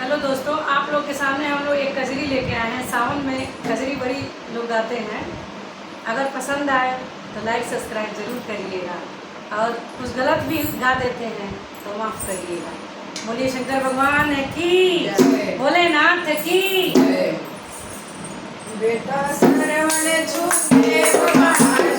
Hello दोस्तों, आप लोग के सामने हम लोग एक कजरी लेके आए हैं। सावन में कजरी बड़ी लोग गाते हैं। अगर पसंद आए तो लाइक सब्सक्राइब जरूर करिएगा, और कुछ गलत भी गा देते हैं तो माफ़ करिएगा। बोलिए शंकर भगवान की, भोलेनाथ की। बेटा श्रवण छूटे भगवान